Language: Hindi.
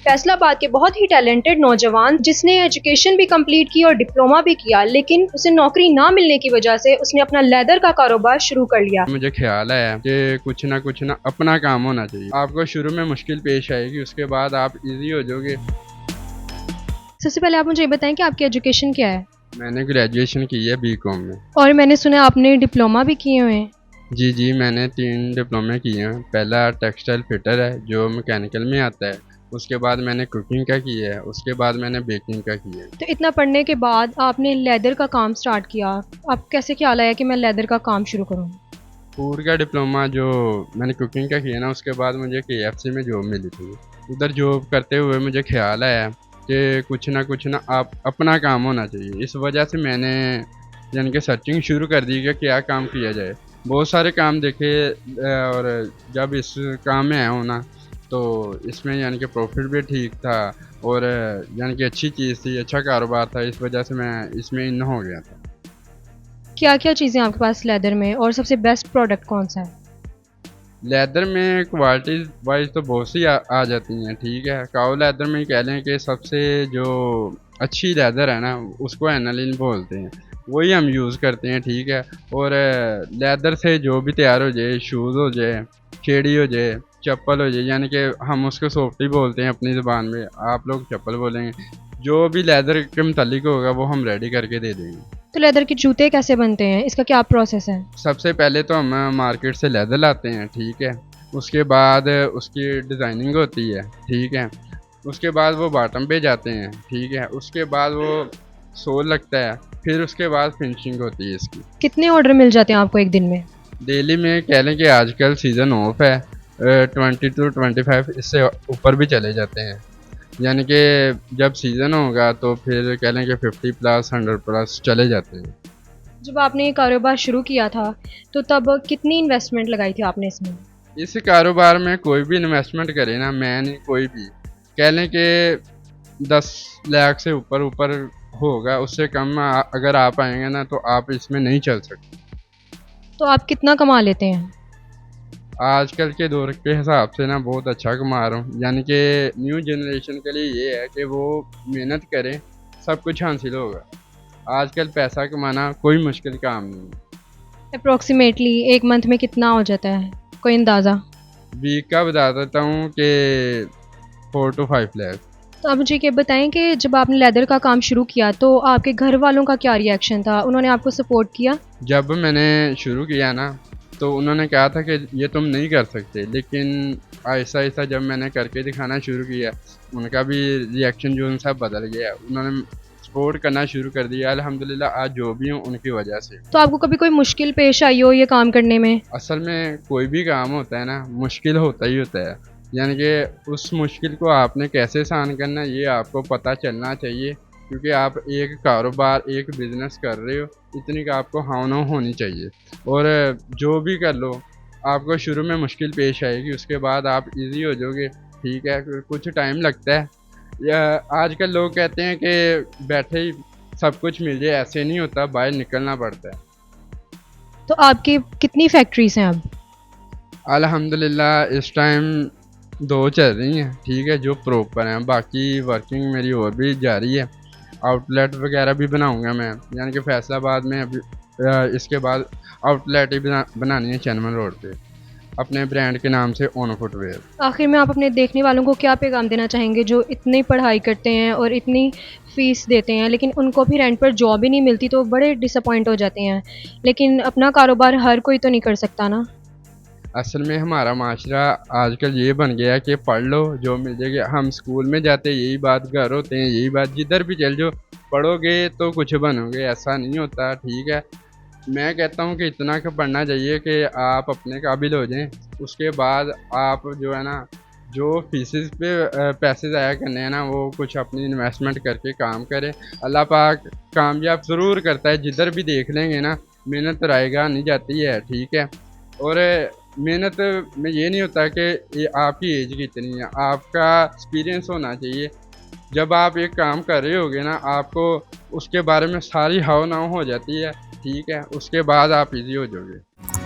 फैसलाबाद के बहुत ही टैलेंटेड नौजवान जिसने एजुकेशन भी कंप्लीट की और डिप्लोमा भी किया, लेकिन उसे नौकरी ना मिलने की वजह से उसने अपना लेदर का कारोबार शुरू कर लिया। मुझे ख्याल है कि कुछ ना अपना काम होना चाहिए। आपको शुरू में मुश्किल पेश आएगी, उसके बाद आप इजी हो जाओगे। सबसे पहले आप मुझे ये बताएं कि आपकी एजुकेशन क्या है। मैंने ग्रेजुएशन की है बीकॉम में। और मैंने सुना आपने डिप्लोमा भी किए हुए हैं। जी, मैंने 3 डिप्लोमे किए हैं। पहला टेक्सटाइल फिटर है जो मैकेनिकल में आता है, उसके बाद मैंने कुकिंग का किया है, उसके बाद मैंने बेकिंग का किया है। तो इतना पढ़ने के बाद आपने लेदर का काम स्टार्ट किया, आप कैसे ख्याल आया कि मैं लेदर का काम शुरू करूँ। फूड का डिप्लोमा जो मैंने कुकिंग का किया ना, उसके बाद मुझे KFC में जॉब मिली थी। उधर जॉब करते हुए मुझे ख्याल आया कि कुछ ना आप अपना काम होना चाहिए। इस वजह से मैंने यानी कि सर्चिंग शुरू कर दी कि क्या काम किया जाए। बहुत सारे काम देखे और जब इस काम में आया हूँ ना, तो इसमें यानी कि प्रॉफिट भी ठीक था और यानी कि अच्छी चीज़ थी, अच्छा कारोबार था। इस वजह से मैं इसमें इन हो गया था। क्या क्या चीज़ें आपके पास लेदर में, और सबसे बेस्ट प्रोडक्ट कौन सा है। लेदर में क्वालिटी वाइज तो बहुत सी आ जाती हैं, ठीक है। काओ लेदर में ही कह लें कि सबसे जो अच्छी लेदर है ना, उसको एनालिन बोलते हैं, वही हम यूज़ करते हैं, ठीक है। और लेदर से जो भी तैयार हो जाए, शूज़ हो जाए, छेड़ी हो जाए, चप्पल हो जाए, यानी कि हम उसको सॉफ्टी बोलते हैं अपनी ज़ुबान में, आप लोग चप्पल बोलेंगे। जो भी लेदर के मुतालिक होगा वो हम रेडी करके दे देंगे। तो लेदर के जूते कैसे बनते हैं, इसका क्या प्रोसेस है। सबसे पहले तो हम मार्केट से लेदर लाते हैं, ठीक है। उसके बाद उसकी डिज़ाइनिंग होती है, ठीक है। उसके बाद वो बॉटम पे जाते हैं, ठीक है। उसके बाद वो सोल लगता है, फिर उसके बाद फिनिशिंग होती है इसकी। कितने ऑर्डर मिल जाते हैं आपको एक दिन में। डेली में कह लें कि आजकल सीज़न ऑफ है, 20 to 25 इससे ऊपर भी चले जाते हैं। यानी कि जब सीज़न होगा तो फिर कह लें कि 50+ 100+ चले जाते हैं। जब आपने ये कारोबार शुरू किया था तो तब कितनी इन्वेस्टमेंट लगाई थी आपने इसमें। इस कारोबार में कोई भी इन्वेस्टमेंट करे ना, मैंने कोई भी कह लें कि 10 लाख से ऊपर ऊपर होगा, उससे कम अगर आप आएंगे ना तो आप इसमें नहीं चल सकते। तो आप कितना कमा लेते हैं। आजकल के दौर के हिसाब से ना बहुत अच्छा कमा रहा हूँ। यानी कि न्यू जनरेशन के लिए ये है कि वो मेहनत करें, सब कुछ हासिल होगा। आजकल पैसा कमाना कोई मुश्किल काम नहीं है। अप्रोक्सीमेटली एक मंथ में कितना हो जाता है, कोई अंदाज़ा। वीक का बता देता हूँ कि 4 to 5 लाख। तो आप मुझे ये बताएं कि जब आपने लेदर का काम शुरू किया तो आपके घर वालों का क्या रिएक्शन था, उन्होंने आपको सपोर्ट किया। जब मैंने शुरू किया ना, तो उन्होंने कहा था कि ये तुम नहीं कर सकते, लेकिन आहिस्ता जब मैंने करके दिखाना शुरू किया, उनका भी रिएक्शन जो उनसा बदल गया। उन्होंने सपोर्ट करना शुरू कर दिया। अल्हम्दुलिल्लाह आज जो भी हूँ उनकी वजह से। तो आपको कभी कोई मुश्किल पेश आई हो ये काम करने में। असल में कोई भी काम होता है ना, मुश्किल होता ही होता है। यानी कि उस मुश्किल को आपने कैसे आसान करना है, ये आपको पता चलना चाहिए, क्योंकि आप एक कारोबार, एक बिज़नेस कर रहे हो, इतनी का आपको हाँ-ना होनी चाहिए। और जो भी कर लो, आपको शुरू में मुश्किल पेश आएगी, उसके बाद आप ईज़ी हो जाओगे, ठीक है। कुछ टाइम लगता है। या आजकल लोग कहते हैं कि बैठे ही सब कुछ मिल जाए, ऐसे नहीं होता, बाहर निकलना पड़ता है। तो आपकी कितनी फैक्ट्रीज हैं अब। अल्हम्दुलिल्लाह इस टाइम 2 चल रही हैं, ठीक है, जो प्रॉपर हैं। बाकी वर्किंग मेरी और भी जारी है। आउटलेट वगैरह भी बनाऊंगा मैं, यानी कि फैसलाबाद में अभी इसके बाद आउटलेट ही बनानी है चैनमन रोड पे, अपने ब्रांड के नाम से ओनो फुटवेयर। आखिर में आप अपने देखने वालों को क्या पैगाम देना चाहेंगे जो इतनी पढ़ाई करते हैं और इतनी फ़ीस देते हैं, लेकिन उनको भी रेंट पर जॉब ही नहीं मिलती तो बड़े डिसअपॉइंट हो जाते हैं। लेकिन अपना कारोबार हर कोई तो नहीं कर सकता ना। असल में हमारा माशरा आजकल ये बन गया है कि पढ़ लो जो मिल जाएगा। हम स्कूल में जाते यही बात, घर होते हैं यही बात, जिधर भी चल जाओ पढ़ोगे तो कुछ बनोगे, ऐसा नहीं होता, ठीक है। मैं कहता हूँ कि इतना का पढ़ना चाहिए कि आप अपने काबिल हो जाएं। उसके बाद आप जो है ना, जो फीसेस पे पैसे ज़ाया करने हैं ना, वो कुछ अपनी इन्वेस्टमेंट करके काम करें। अल्लाह पाक कामयाब ज़रूर करता है। जिधर भी देख लेंगे ना, मेहनत रायगा नहीं जाती है, ठीक है। और मेहनत में ये नहीं होता कि ये आपकी एज कितनी है, आपका एक्सपीरियंस होना चाहिए। जब आप एक काम कर रहे होगे ना, आपको उसके बारे में सारी हाव नाव हो जाती है, ठीक है। उसके बाद आप इजी हो जाओगे।